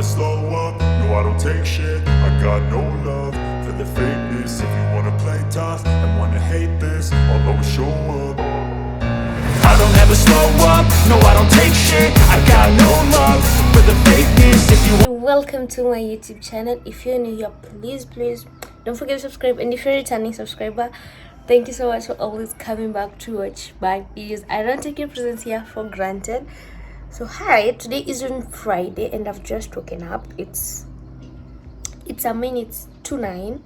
slow up, no I don't take shit. I got no love for the fakeness. If you wanna play tough and wanna hate this, I'll always show up. I don't ever slow up, no I don't take shit. I got no love for the fakeness. If you welcome to my YouTube channel. If you're new here, please don't forget to subscribe, and if you're a returning subscriber, thank you so much for always coming back to watch my videos. I don't take your presence here for granted. So hi, today is on Friday and I've just woken up. It's 2:09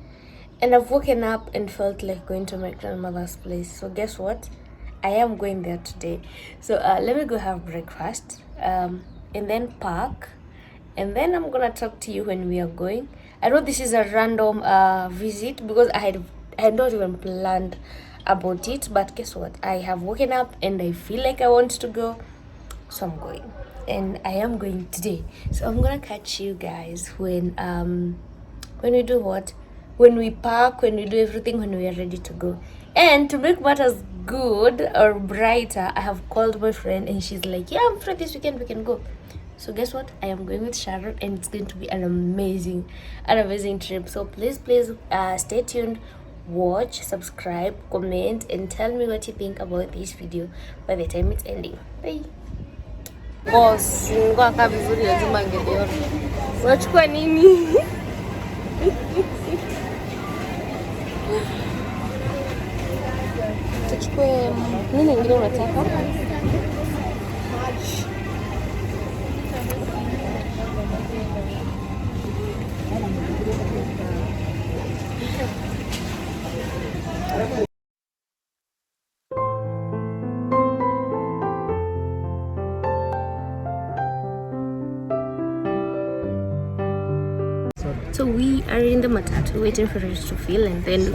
and I've woken up and felt like going to my grandmother's place. So guess what, I am going there today. So let me go have breakfast and then park, and then I'm gonna talk to you when we are going. I know this is a random visit because I had not even planned about it, but guess what, I have woken up and I feel like I want to go, so I'm going, and I am going today. So I'm gonna catch you guys when we do what, when we park, when we do everything, when we are ready to go. And to make matters good or brighter, I have called my friend and she's like, yeah, I'm free this weekend, we can go. So guess what, I am going with Sharon and it's going to be an amazing trip. So please stay tuned, watch, subscribe, comment, and tell me what you think about this video by the time it's ending. Bye. Boss, ngaka vizuri lazima ngeliona. Unachukua nini? Tuchukue nini ingine unataka? So we are in the matatu waiting for it to fill, and then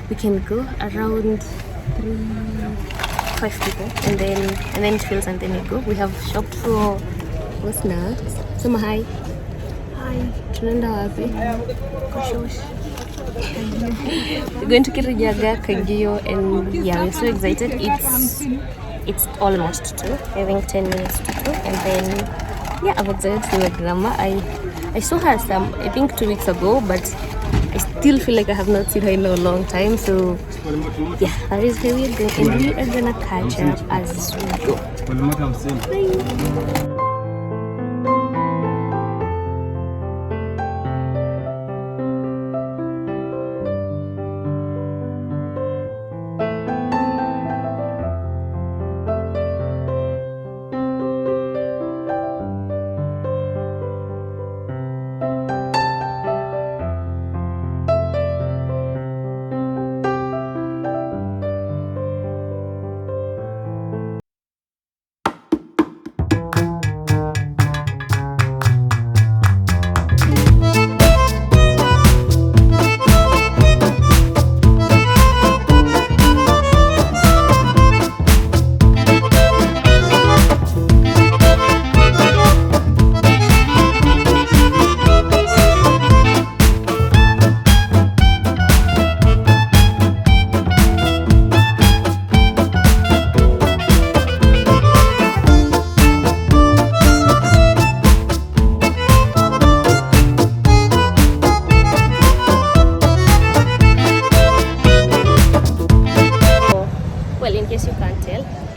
we can go around 5 people, and then it fills and then we go. We have shopped for snacks. Sema hi. Tunaenda wapi? Koshosh. We're going to Kirijaga, Kagio, and yeah, we're so excited. It's almost 2. I think 10 minutes to 2, and then yeah, I'm excited to see my grandma. I saw her I think 2 weeks ago, but I still feel like I have not seen her in a long time. So yeah, that is where we're going, and we are gonna catch her as we go. Bye.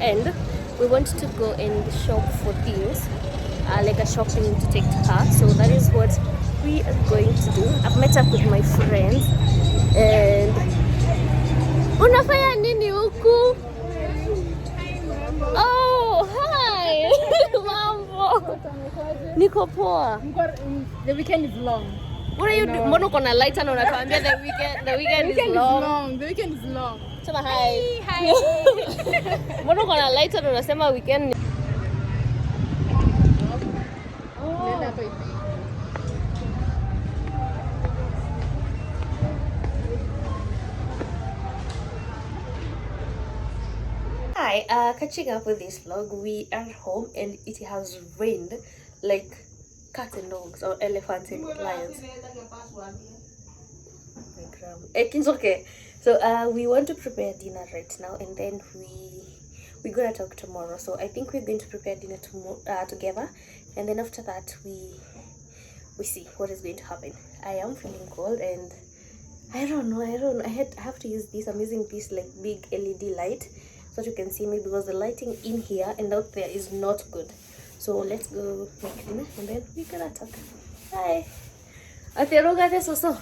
And we want to go and shop for things, like a shopping to take to her. So that is what we are going to do. I've met up with my friends and unafanya nini huku? Oh, hi. Mambo. Niko poa. The weekend is long. What are you doing? Mbona uko na light na unatuambia the weekend is long. The weekend is long. Sema hi. Hi. Mbona uko na light na unasema weekend? Hi, catching up with this vlog. We are home and it has rained like cats and dogs, or elephants and lions. It's okay. So we want to prepare dinner right now, and then we're gonna talk tomorrow. So I think we're going to prepare dinner together, and then after that we see what is going to happen. I am feeling cold, and I don't know. I have to use this. I'm using this like big LED light so that you can see me, because the lighting in here and out there is not good. So let's go make dinner and then we're gonna talk. Bye. Ateroga de soso.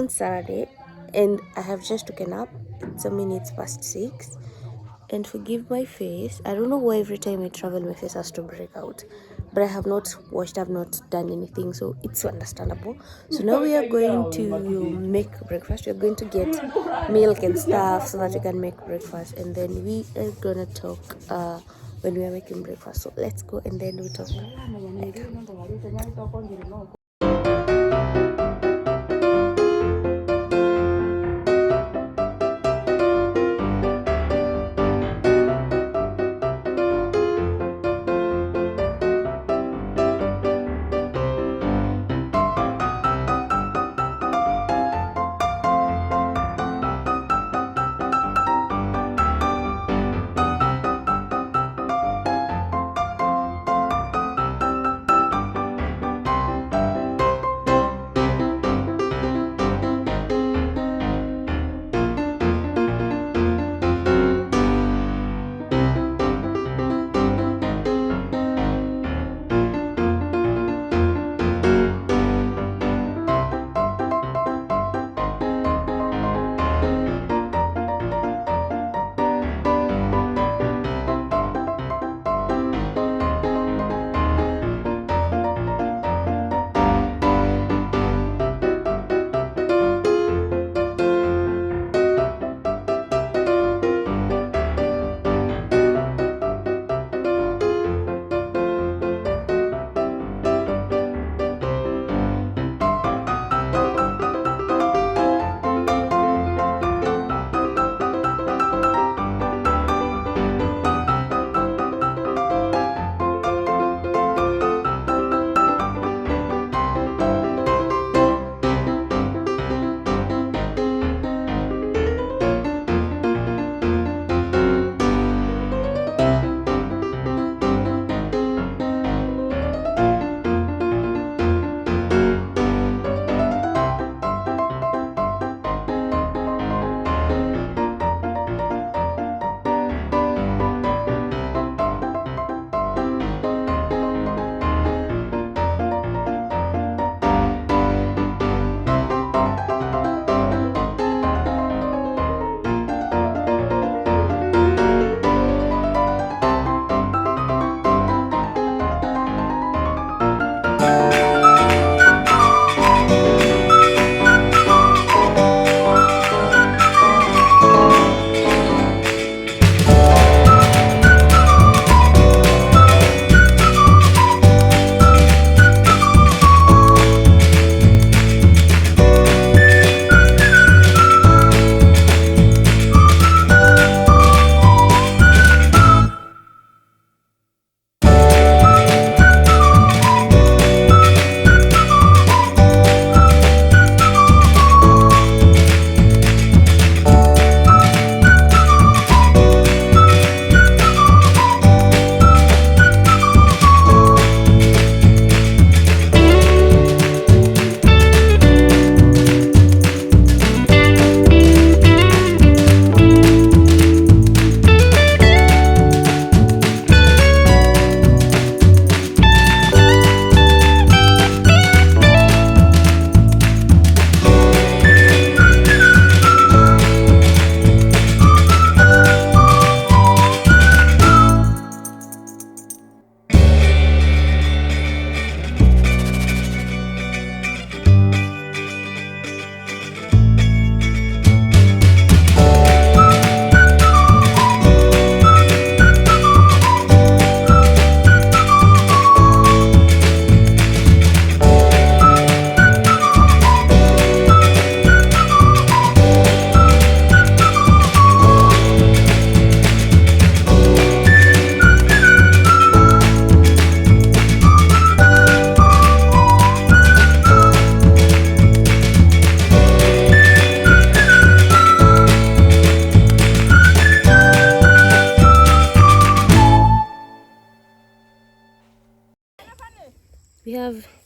Saturday, and I have just taken up. It's a minutes past 6, and forgive my face. I don't know why every time I travel my face has to break out, but I have not washed, I've not done anything, so it's understandable. So now we are going to make breakfast. We're going to get milk and stuff so that we can make breakfast, and then we are gonna talk when we are making breakfast. So let's go and then we talk later.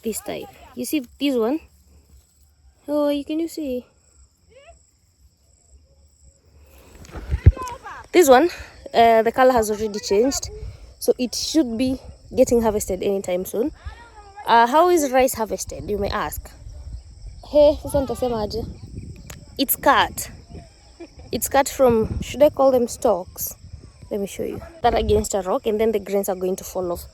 this type. You see this one? Oh, can you see? This one, the color has already changed, so it should be getting harvested anytime soon. How is rice harvested, you may ask? Hey, sasa nitasemaje? It's cut. It's cut from, should I call them stalks? Let me show you. That against a rock, and then the grains are going to fall off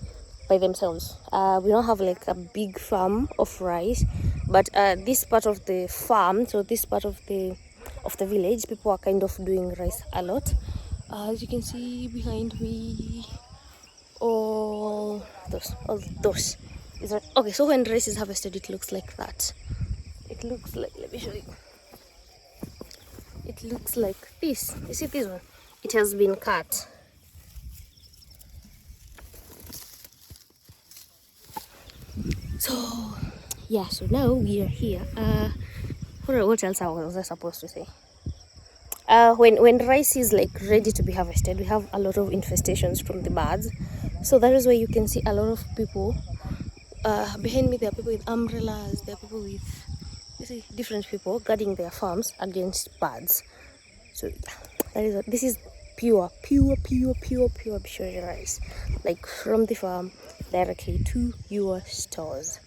by themselves. We don't have like a big farm of rice, but this part of the farm, so this part of the village, people are kind of doing rice a lot. As you can see behind me, all those is right. Okay, so when rice is harvested, it looks like that. It looks like, let me show you. It looks like this. You see this one? It has been cut. So yeah, so now we are here. What else was I supposed to say? When rice is like ready to be harvested, we have a lot of infestations from the birds. So that is why you can see a lot of people. Behind me there are people with umbrellas, there are people with, you see, different people guarding their farms against birds. So that is this is pure Bishori rice, like from the farm directly to your stores.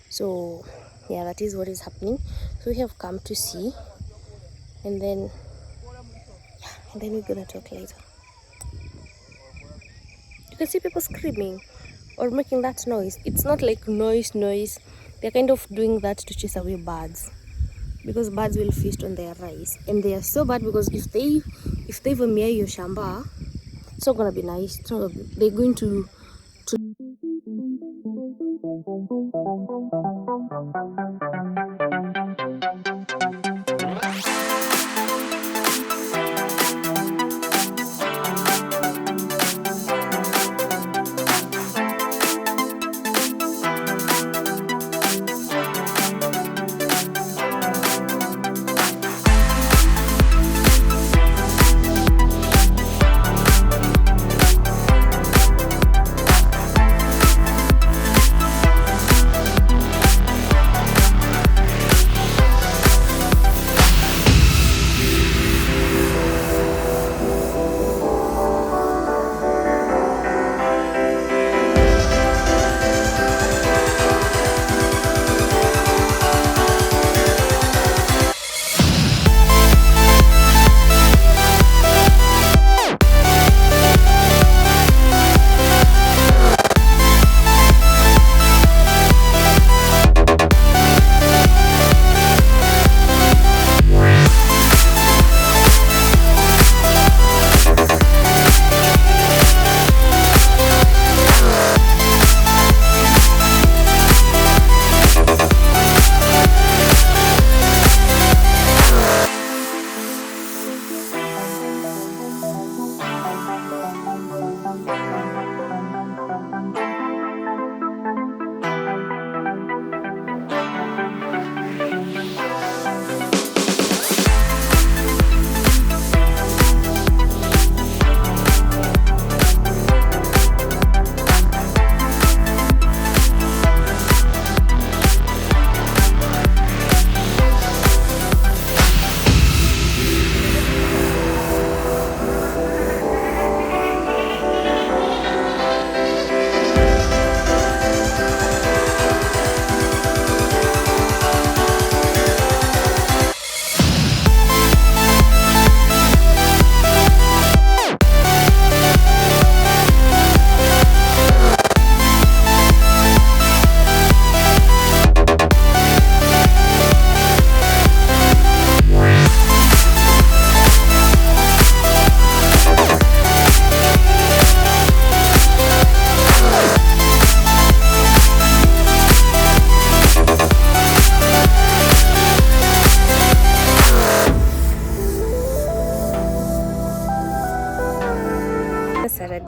So yeah, that is what is happening. So we have come to see, and then we're gonna talk later. You can see people screaming or making that noise. It's not like noise. They're kind of doing that to chase away birds, because birds will feast on their rice, and they are so bad because if they vamia your shamba, it's not gonna be nice. They're going to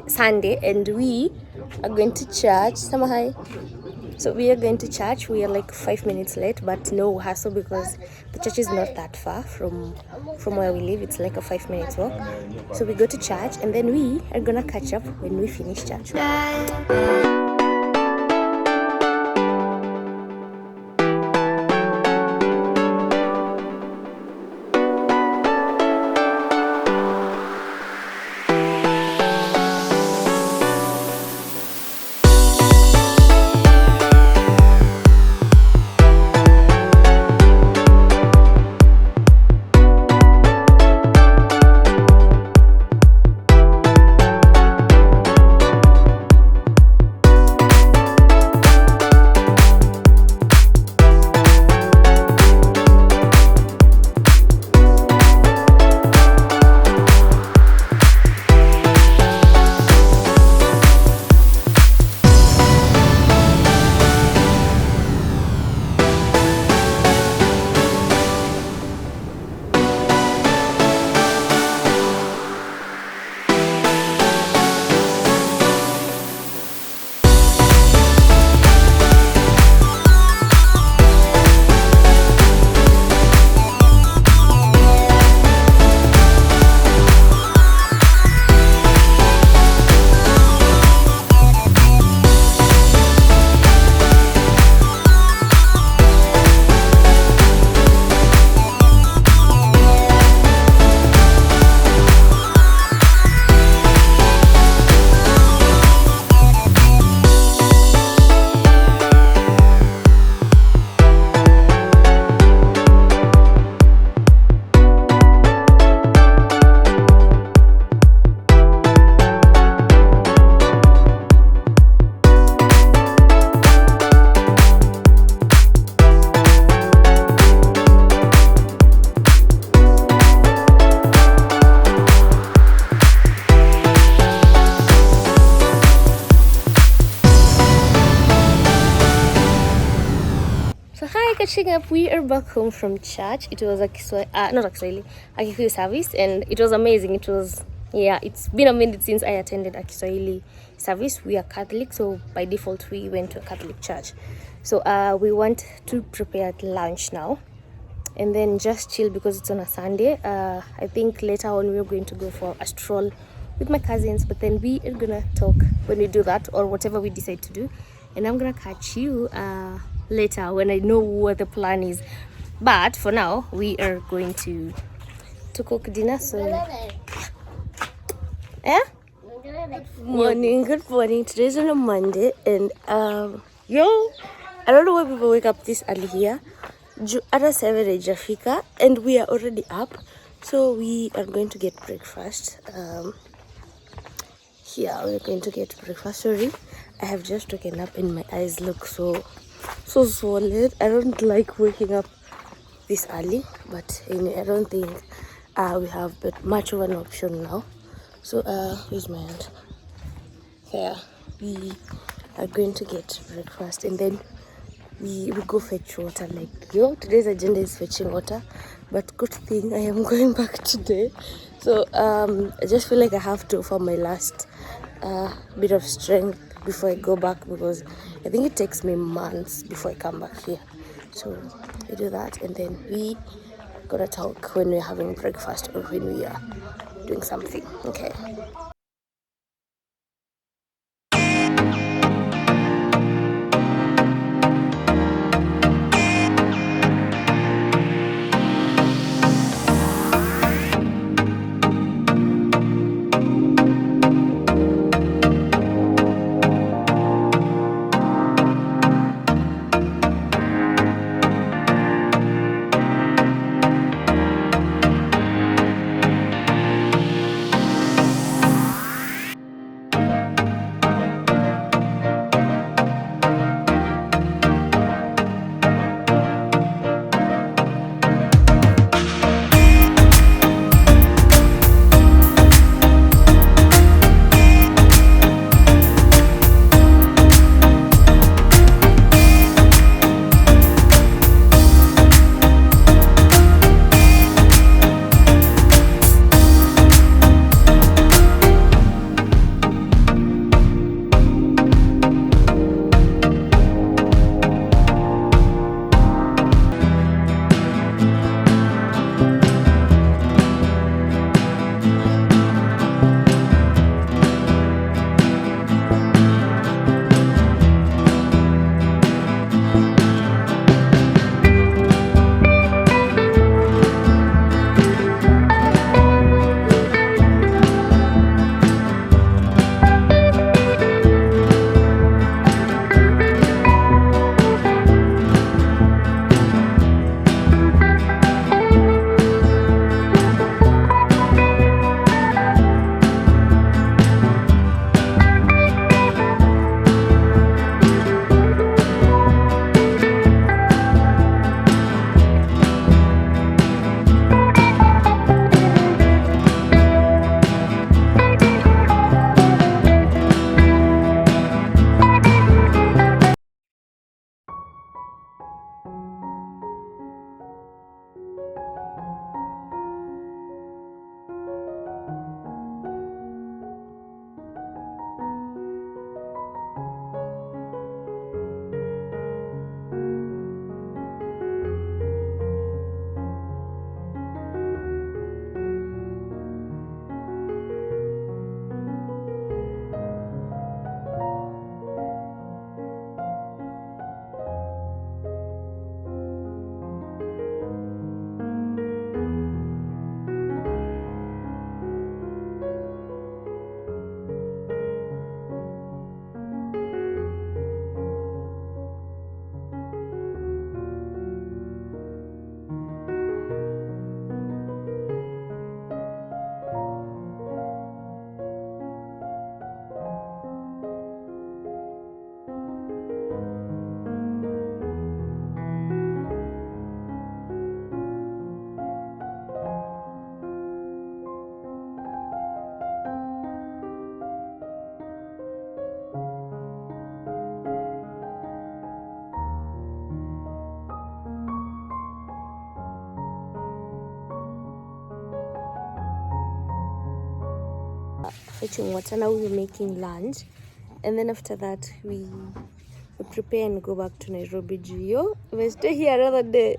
Sunday, and we are going to church. Samahai. So we are going to church. We are like 5 minutes late, but no hassle because the church is not that far from where we live. It's like a 5 minutes walk. So we go to church, and then we are gonna catch up when we finish church. catching up. We are back home from church. It was a not actually a Kikuyu service, and it was amazing. It was, yeah, it's been a minute since I attended a Kiswahili service. We are Catholic, so by default we went to a Catholic church. So we want to prepare lunch now and then just chill because it's on a Sunday. I think later on we're going to go for a stroll with my cousins, but then we are gonna talk when we do that or whatever we decide to do, and I'm gonna catch you later when I know what the plan is. But for now we are going to cook dinner. So good morning. Today's on a Monday, and I don't know why people wake up this early here. At 7 haijafika and we are already up, so we are going to get breakfast. Here we're going to get breakfast. Sorry, I have just woken up and my eyes look so swollen. I don't like waking up this early, but anyway, I don't think we have much of an option now. So here's my hand. Here we are going to get breakfast and then we go fetch water. Like, today's agenda is fetching water, but good thing I am going back today. So I just feel like I have to for my last bit of strength before I go back, because I think it takes me months before I come back here. So we do that and then we gonna talk when we're having breakfast or when we are doing something. Okay. fetching water. Now we're making lunch, and then after that we prepare and go back to Nairobi. Gio, if I stay here another day,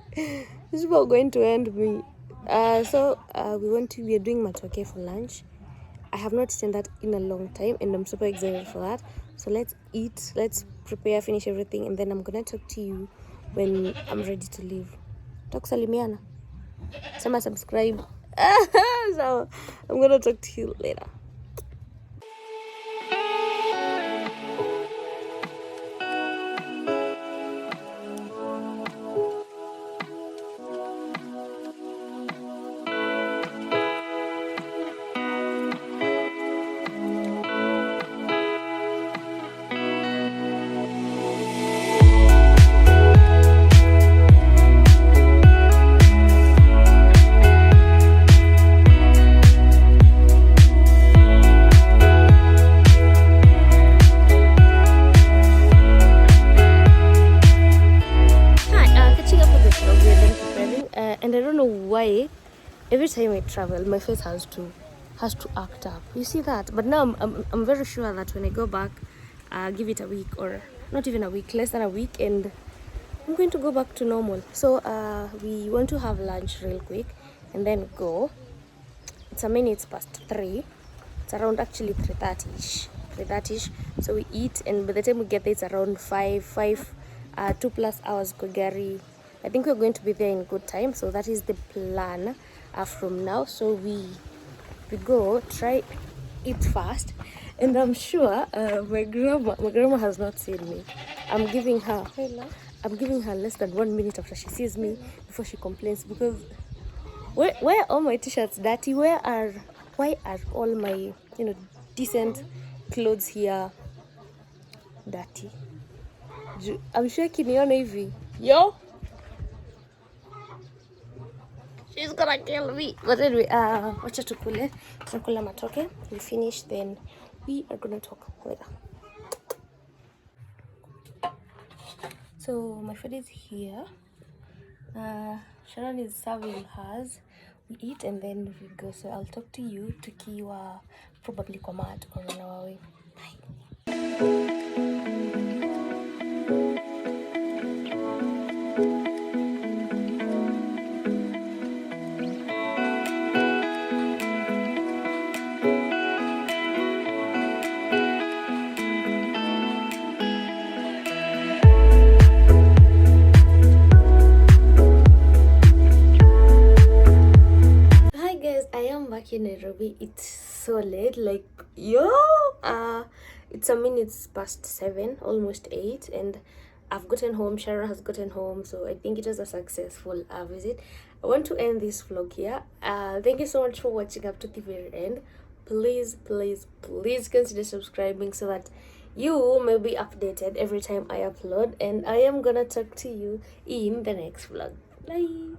these people are going to end me. We are doing matoke for lunch. I have not eaten that in a long time, and I'm super excited for that. So let's eat, let's prepare, finish everything, and then I'm gonna talk to you when I'm ready to leave. Talk salimiana. Sama subscribe. So I'm gonna talk to you later. And I don't know why every time I travel my face has to act up. You see that? But now I'm very sure that when I go back, give it a week, or not even a week, less than a week, and I'm going to go back to normal. So we want to have lunch real quick and then go. It's a minute past 3. It's around actually 3:30ish. So we eat, and by the time we get there it's around 5 2+ hours kwa gari. I think we're going to be there in good time, so that is the plan from now. So we go try eat fast, and I'm sure my grandma has not seen me. I'm giving her less than 1 minute after she sees me before she complains, because why are all my t-shirts dirty? Why are all my decent clothes here dirty? I'm sure kiniona hivi yo, she's gonna kill me. But anyway, wacha tunakula matoke. We finish, then we are gonna talk later. So my food is here. Sharon is serving hers. We eat and then we go. So I'll talk to you tukiwa probably kwa mat or on our way. Bye. Back in Nairobi. It's so late, like it's a minutes past 7, almost 8, and I've gotten home. Shara has gotten home, so I think it was a successful visit. I want to end this vlog here. Thank you so much for watching up to the very end. Please consider subscribing so that you may be updated every time I upload, and I am gonna talk to you in the next vlog. Bye.